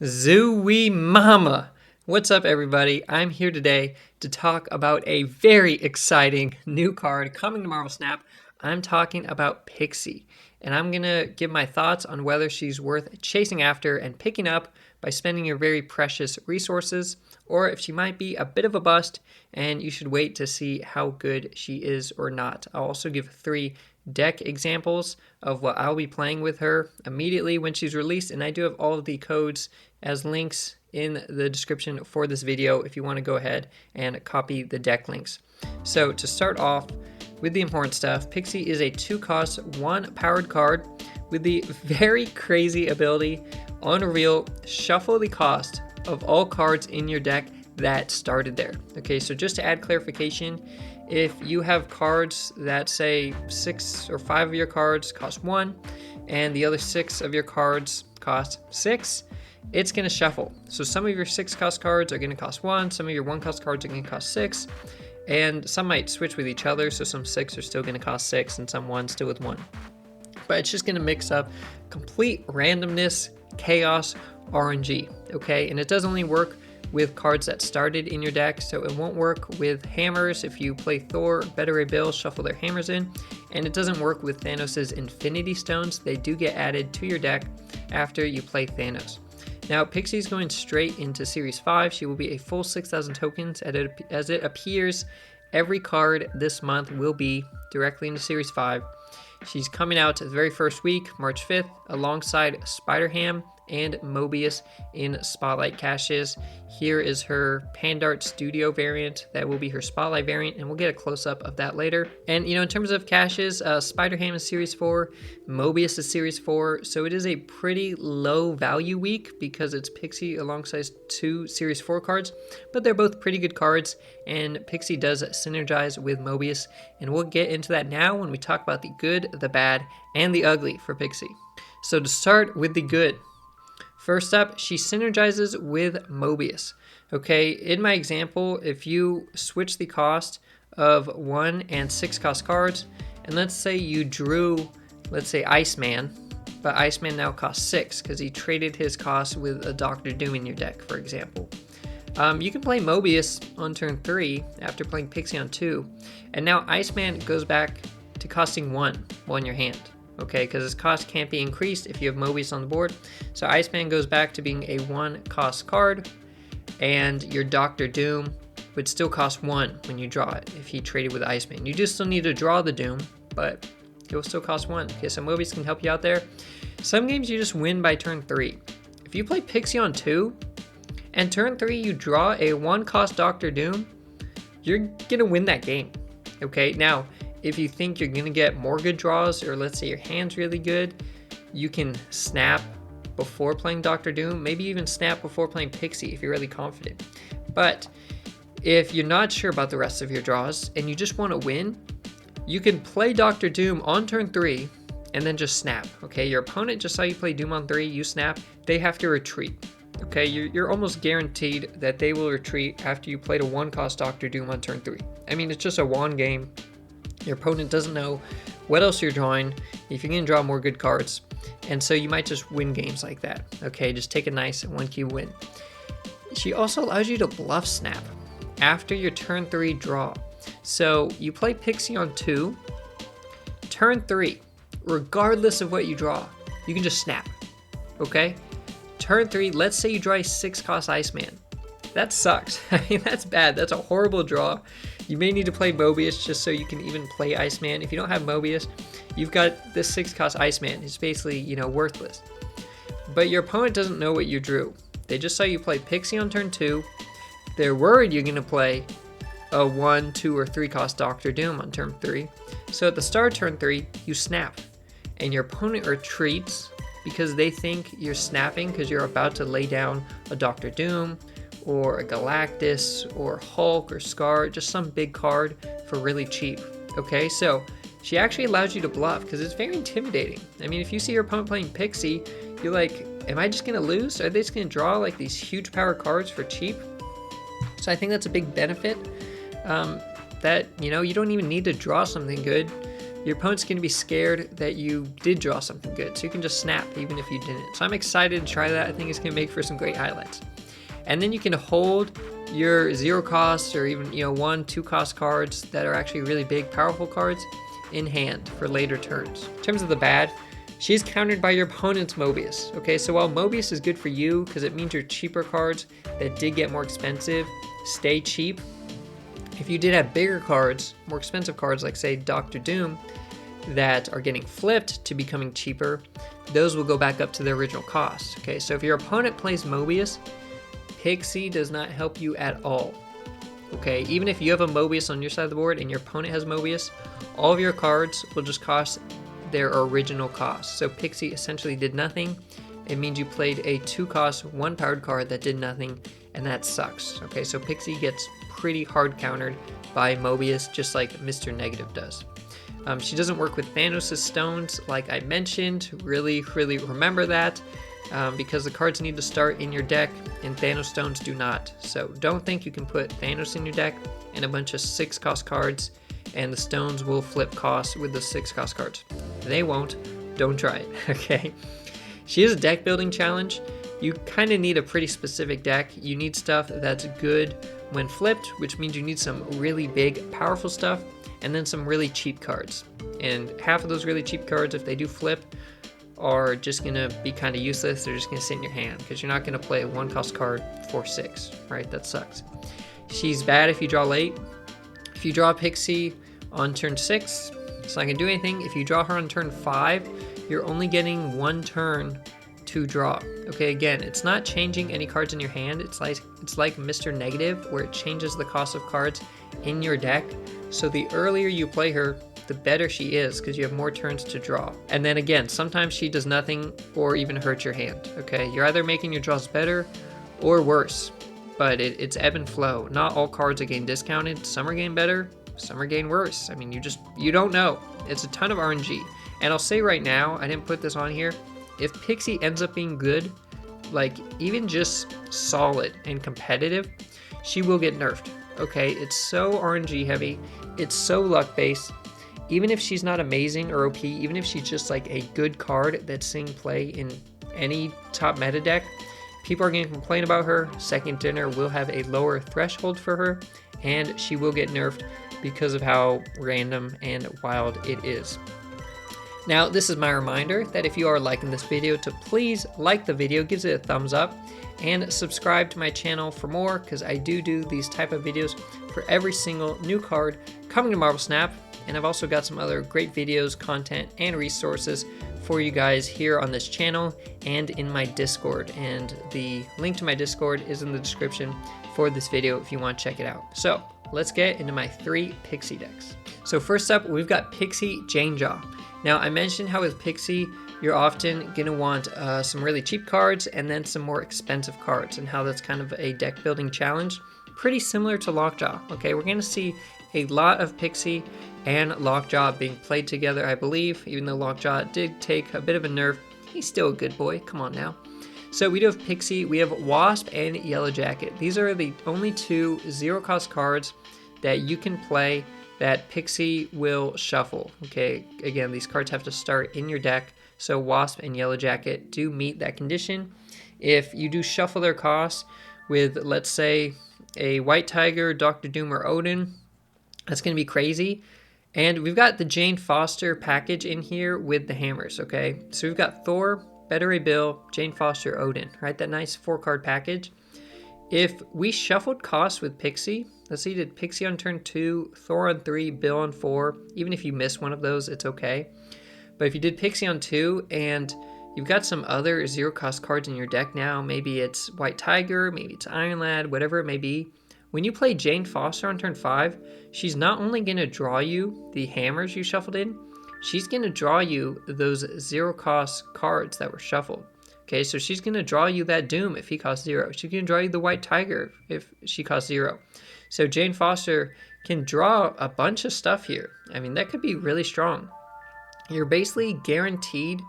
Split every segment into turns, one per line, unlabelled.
Zooey Mama! What's up, everybody? I'm here today to talk about a very exciting new card coming to Marvel Snap. I'm talking about Pixie, and I'm going to give my thoughts on whether she's worth chasing after and picking up by spending your very precious resources, or if she might be a bit of a bust and you should wait to see how good she is or not. I'll also give 3 deck examples of what I'll be playing with her immediately when she's released, and I do have all of the codes as links in the description for this video if you want to go ahead and copy the deck links. So to start off with the important stuff, Pixie is a 2-cost, 1 powered card with the very crazy ability on reveal, shuffle the cost of all cards in your deck that started there. Okay, so just to add clarification, if you have cards that say 6 or 5 of your cards cost 1 and the other 6 of your cards cost 6, it's going to shuffle. So some of your 6-cost cards are going to cost 1, some of your 1-cost cards are going to cost 6, and some might switch with each other, so some 6 are still going to cost 6 and some 1 still with 1. But it's just going to mix up complete randomness, chaos, RNG, okay? And it does only work with cards that started in your deck, so it won't work with hammers. If you play Thor, Better Ray Bill, shuffle their hammers in, and it doesn't work with Thanos' Infinity Stones. They do get added to your deck after you play Thanos. Now, Pixie's going straight into Series 5. She will be a full 6,000 tokens. As it appears, every card this month will be directly into Series 5. She's coming out the very first week, March 5th, alongside Spider-Ham and Mobius in Spotlight caches. Here is her Pandart Studio variant. That will be her Spotlight variant, and we'll get a close-up of that later. And, in terms of caches, Spider-Ham is Series 4, Mobius is Series 4, so it is a pretty low value week because it's Pixie alongside 2 Series 4 cards, but they're both pretty good cards, and Pixie does synergize with Mobius, and we'll get into that now when we talk about the good, the bad, and the ugly for Pixie. So to start with the good, first up, she synergizes with Mobius. Okay, in my example, if you switch the cost of 1 and 6 cost cards, and let's say you drew, let's say Iceman, but Iceman now costs 6 because he traded his cost with a Doctor Doom in your deck, for example. You can play Mobius on turn 3 after playing Pixie on 2, and now Iceman goes back to costing 1 while in your hand. Okay, because his cost can't be increased if you have Mobius on the board. So Iceman goes back to being a 1-cost card, and your Doctor Doom would still cost 1 when you draw it if he traded with Iceman. You just still need to draw the Doom, but it will still cost 1. Okay, so Mobius can help you out there. Some games you just win by turn 3. If you play Pixie on 2, and turn 3 you draw a 1-cost Doctor Doom, you're gonna win that game. Okay, now, if you think you're going to get more good draws, or let's say your hand's really good, you can snap before playing Doctor Doom, maybe even snap before playing Pixie if you're really confident. But if you're not sure about the rest of your draws and you just want to win, you can play Doctor Doom on turn 3 and then just snap. Okay, your opponent just saw you play Doom on 3, you snap, they have to retreat. Okay, you're almost guaranteed that they will retreat after you played a 1-cost Doctor Doom on turn 3. I mean, it's just a wand game. Your opponent doesn't know what else you're drawing, if you're going to draw more good cards, and so you might just win games like that. Okay, just take a nice 1-key win. She also allows you to bluff snap after your turn 3 draw. So you play Pixie on 2, turn 3, regardless of what you draw, you can just snap. Okay? Turn 3, let's say you draw a 6-cost Iceman. That sucks. I mean, that's bad. That's a horrible draw. You may need to play Mobius just so you can even play Iceman. If you don't have Mobius, you've got this 6-cost Iceman. It's basically, worthless. But your opponent doesn't know what you drew. They just saw you play Pixie on turn 2. They're worried you're going to play a 1, 2, or 3-cost Doctor Doom on turn 3. So at the start of turn 3, you snap. And your opponent retreats because they think you're snapping because you're about to lay down a Doctor Doom, or a Galactus, or Hulk, or Scar, just some big card for really cheap. Okay, so she actually allows you to bluff because it's very intimidating. I mean, if you see your opponent playing Pixie, you're like, am I just going to lose? Are they just going to draw like these huge power cards for cheap? So I think that's a big benefit, that, you don't even need to draw something good your opponent's going to be scared that you did draw something good. So you can just snap even if you didn't. So I'm excited to try that. I think it's going to make for some great highlights. And then you can hold your 0 cost or even 1, 2 cost cards that are actually really big, powerful cards in hand for later turns. In terms of the bad, she's countered by your opponent's Mobius. Okay, so while Mobius is good for you because it means your cheaper cards that did get more expensive stay cheap, if you did have bigger cards, more expensive cards like say Dr. Doom that are getting flipped to becoming cheaper, those will go back up to their original cost. Okay, so if your opponent plays Mobius, Pixie does not help you at all. Okay, even if you have a Mobius on your side of the board and your opponent has Mobius, all of your cards will just cost their original cost. So Pixie essentially did nothing. It means you played a 2 cost, 1 powered card that did nothing, and that sucks. Okay, so Pixie gets pretty hard countered by Mobius, just like Mr. Negative does. She doesn't work with Thanos' stones, like I mentioned. Really remember that. Because the cards need to start in your deck and Thanos stones do not. So don't think you can put Thanos in your deck and a bunch of 6 cost cards and the stones will flip costs with the 6 cost cards. They won't. Don't try it. Okay. She is a deck building challenge. You kind of need a pretty specific deck. You need stuff that's good when flipped, which means you need some really big, powerful stuff and then some really cheap cards. And half of those really cheap cards, if they do flip, are just going to be kind of useless. They're just going to sit in your hand because you're not going to play a 1 cost card for 6, right? That sucks. She's bad if you draw late. If you draw Pixie on turn 6, it's not going to do anything. If you draw her on turn 5, you're only getting 1 turn to draw. Okay, again, it's not changing any cards in your hand. It's like Mr. Negative, where it changes the cost of cards in your deck. So the earlier you play her, the better she is because you have more turns to draw. And then again, sometimes she does nothing or even hurts your hand. Okay, you're either making your draws better or worse, but it's ebb and flow. Not all cards are getting discounted. Some are getting better, some are getting worse. I mean, you don't know. It's a ton of RNG. And I'll say right now, I didn't put this on here, if Pixie ends up being good, like even just solid and competitive, she will get nerfed. Okay, it's so RNG heavy, it's so luck based. Even if she's not amazing or OP, even if she's just like a good card that's seeing play in any top meta deck, people are going to complain about her. Second Dinner will have a lower threshold for her, and she will get nerfed because of how random and wild it is. Now, this is my reminder that if you are liking this video, to please like the video, gives it a thumbs up, and subscribe to my channel for more, because I do these type of videos for every single new card coming to Marvel Snap. And I've also got some other great videos, content, and resources for you guys here on this channel and in my Discord. And the link to my Discord is in the description for this video if you want to check it out. So let's get into my 3 Pixie decks. So first up, we've got Pixie Janejaw. Now I mentioned how with Pixie, you're often going to want some really cheap cards and then some more expensive cards, and how that's kind of a deck building challenge. Pretty similar to Lockjaw. Okay, we're going to see a lot of Pixie and Lockjaw being played together, I believe, even though Lockjaw did take a bit of a nerf. He's still a good boy, come on now. So we do have Pixie, we have Wasp and Yellow Jacket. These are the only 2 0 cost cards that you can play that Pixie will shuffle. Okay, again, these cards have to start in your deck, so Wasp and Yellow Jacket do meet that condition. If you do shuffle their costs with, let's say, a White Tiger, Dr. Doom, or Odin, that's going to be crazy. And we've got the Jane Foster package in here with the hammers, okay? So we've got Thor, Beta Ray Bill, Jane Foster, Odin, right? That nice 4-card package. If we shuffled costs with Pixie, let's say you did Pixie on turn 2, Thor on 3, Bill on 4, even if you miss one of those, it's okay. But if you did Pixie on 2 and you've got some other 0 cost cards in your deck now, maybe it's White Tiger, maybe it's Iron Lad, whatever it may be, when you play Jane Foster on turn 5, she's not only going to draw you the hammers you shuffled in, she's going to draw you those 0 cost cards that were shuffled. Okay, so she's going to draw you that Doom if he costs 0. She's going to draw you the White Tiger if she costs 0. So Jane Foster can draw a bunch of stuff here. I mean, that could be really strong. You're basically guaranteed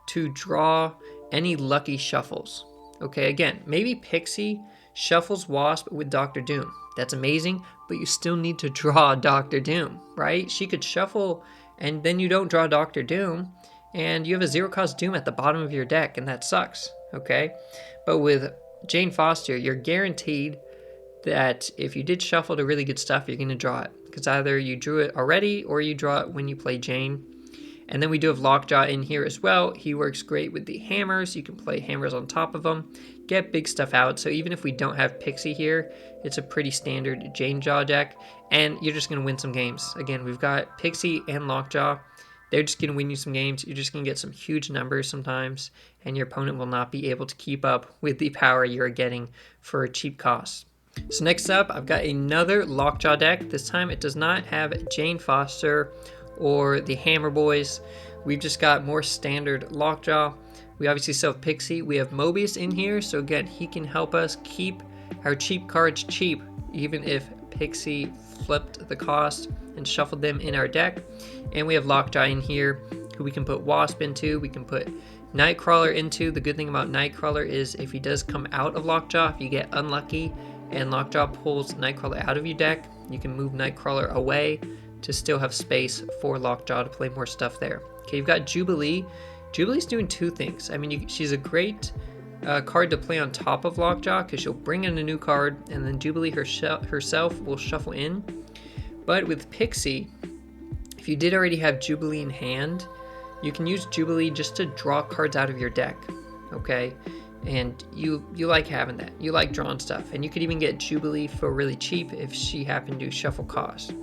to draw any lucky shuffles. Okay, again, maybe Pixie shuffles Wasp with Dr. Doom. That's amazing, but you still need to draw Dr. Doom, right? She could shuffle and then you don't draw Doctor Doom, and you have a 0-cost Doom at the bottom of your deck, and that sucks, okay? But with Jane Foster, you're guaranteed that if you did shuffle to really good stuff, you're going to draw it. Because either you drew it already or you draw it when you play Jane. And then we do have Lockjaw in here as well. He works great with the hammers. You can play hammers on top of them, get big stuff out. So even if we don't have Pixie here, it's a pretty standard Jane Jaw deck. And you're just going to win some games. Again, we've got Pixie and Lockjaw. They're just going to win you some games. You're just going to get some huge numbers sometimes. And your opponent will not be able to keep up with the power you're getting for a cheap cost. So next up, I've got another Lockjaw deck. This time it does not have Jane Foster or the Hammer Boys. We've just got more standard Lockjaw. We obviously still have Pixie. We have Mobius in here, so again, he can help us keep our cheap cards cheap, even if Pixie flipped the cost and shuffled them in our deck. And we have Lockjaw in here, who we can put Wasp into. We can put Nightcrawler into. The good thing about Nightcrawler is if he does come out of Lockjaw, if you get unlucky and Lockjaw pulls Nightcrawler out of your deck, you can move Nightcrawler away to still have space for Lockjaw to play more stuff there. Okay, you've got Jubilee. Jubilee's doing two things. I mean, she's a great card to play on top of Lockjaw because she'll bring in a new card, and then Jubilee herself will shuffle in. But with Pixie, if you did already have Jubilee in hand, you can use Jubilee just to draw cards out of your deck, okay? And you like having that. You like drawing stuff. And you could even get Jubilee for really cheap if she happened to shuffle cost.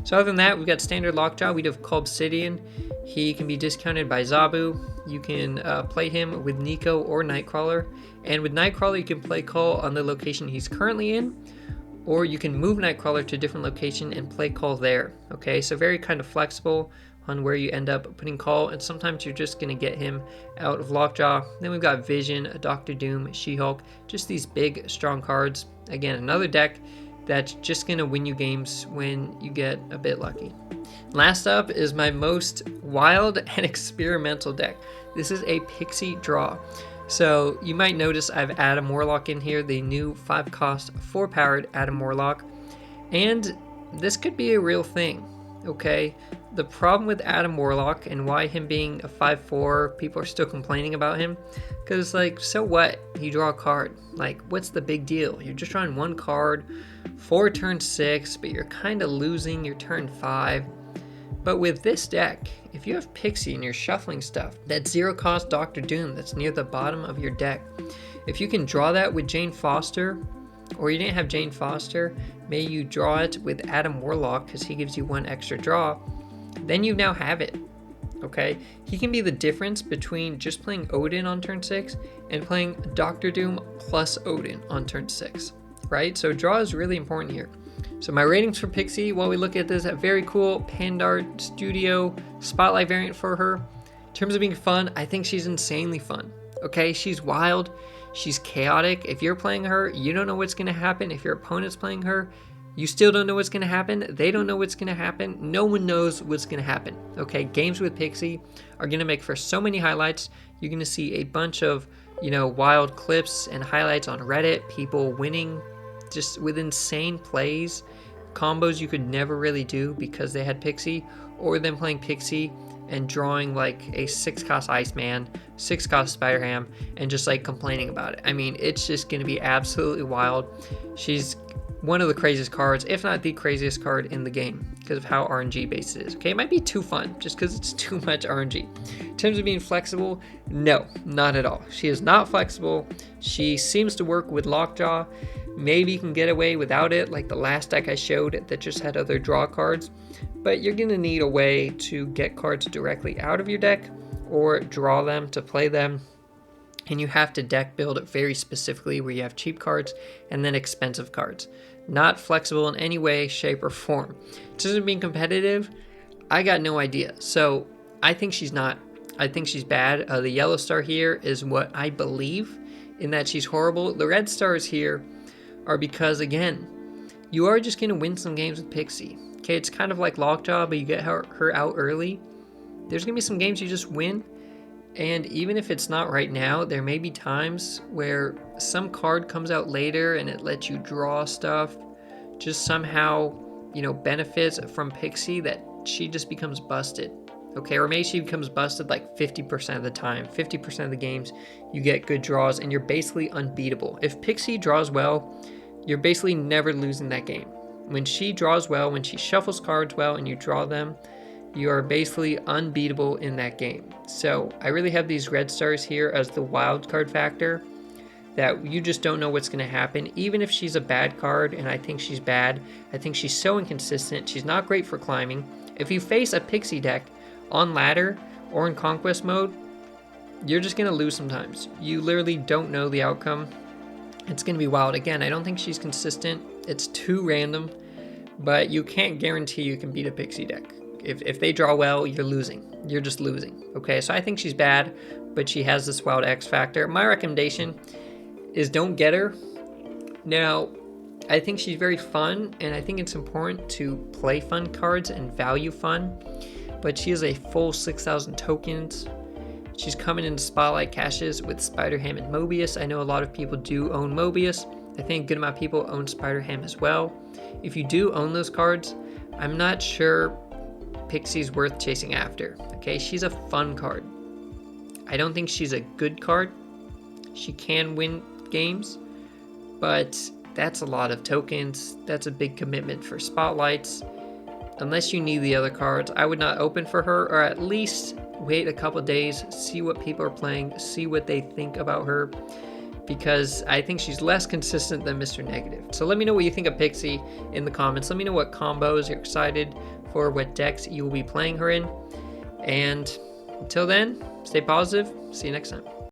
So other than that, we've got standard Lockjaw. We do have Obsidian. He can be discounted by Zabu. You can play him with Nico or Nightcrawler. And with Nightcrawler, you can play Call on the location he's currently in. Or you can move Nightcrawler to a different location and play Call there. Okay, so very kind of flexible on where you end up putting Call, and sometimes you're just going to get him out of Lockjaw. Then we've got Vision, Doctor Doom, She-Hulk, just these big, strong cards. Again, another deck that's just going to win you games when you get a bit lucky. Last up is my most wild and experimental deck. This is a Pixie draw. So you might notice I've Adam Warlock in here, the new 5-cost, 4-powered Adam Warlock. And this could be a real thing, okay? The problem with Adam Warlock and why him being a 5/4, people are still complaining about him, because like, so what? You draw a card. Like, what's the big deal? You're just drawing one card for turn 6, but you're kind of losing your turn 5. But with this deck, if you have Pixie and you're shuffling stuff, that 0-cost Doctor Doom that's near the bottom of your deck, if you can draw that with Jane Foster, or you didn't have Jane Foster, maybe you draw it with Adam Warlock because he gives you one extra draw, then you now have it, okay? He can be the difference between just playing Odin on turn 6 and playing Doctor Doom plus Odin on turn 6, right? So draw is really important here. So my ratings for Pixie, while we look at this, a very cool Pandart Studio Spotlight variant for her. In terms of being fun, I think she's insanely fun, okay? She's wild, she's chaotic. If you're playing her, you don't know what's gonna happen. If your opponent's playing her, you still don't know what's going to happen. They don't know what's going to happen. No one knows what's going to happen. Okay, games with Pixie are going to make for so many highlights. You're going to see a bunch of, wild clips and highlights on Reddit. People winning just with insane plays, combos you could never really do because they had Pixie, or them playing Pixie and drawing like a 6-cost Iceman, 6-cost Spider-Ham, and just like complaining about it. I mean, it's just going to be absolutely wild. She's one of the craziest cards, if not the craziest card in the game, because of how RNG based it is. Okay, it might be too fun just because it's too much RNG. In terms of being flexible, no, not at all. She is not flexible. She seems to work with Lockjaw. Maybe you can get away without it, like the last deck I showed that just had other draw cards, but you're gonna need a way to get cards directly out of your deck or draw them to play them. And you have to deck build it very specifically where you have cheap cards and then expensive cards. Not flexible in any way, shape, or form. In terms of being competitive, I got no idea. So I think she's not. I think she's bad. The yellow star here is what I believe, in that she's horrible. The red stars here are because, again, you are just going to win some games with Pixie. Okay, it's kind of like Lockjaw, but you get her out early. There's going to be some games you just win. And even if it's not right now, there may be times where some card comes out later and it lets you draw stuff, just somehow, benefits from Pixie, that she just becomes busted. Okay, or maybe she becomes busted like 50% of the time. 50% of the games you get good draws and you're basically unbeatable. If Pixie draws well, you're basically never losing that game. When she draws well, when she shuffles cards well and you draw them, you are basically unbeatable in that game. So I really have these red stars here as the wild card factor, that you just don't know what's going to happen. Even if she's a bad card, and I think she's bad, I think she's so inconsistent. She's not great for climbing. If you face a Pixie deck on ladder or in conquest mode, you're just going to lose sometimes. You literally don't know the outcome. It's going to be wild. Again, I don't think she's consistent. It's too random, but you can't guarantee you can beat a Pixie deck. If they draw well, you're losing. You're just losing. Okay, so I think she's bad, but she has this wild X factor. My recommendation is don't get her. Now, I think she's very fun, and I think it's important to play fun cards and value fun, but she is a full 6,000 tokens. She's coming into Spotlight caches with Spider-Ham and Mobius. I know a lot of people do own Mobius. I think a good amount of people own Spider-Ham as well. If you do own those cards, I'm not sure Pixie's worth chasing after. Okay, she's a fun card. I don't think she's a good card. She can win games, but that's a lot of tokens. That's a big commitment for spotlights. Unless you need the other cards, I would not open for her, or at least wait a couple days, see what people are playing, see what they think about her, because I think she's less consistent than Mr. Negative. So let me know what you think of Pixie in the comments. Let me know what combos you're excited for, what decks you will be playing her in. And until then, stay positive. See you next time.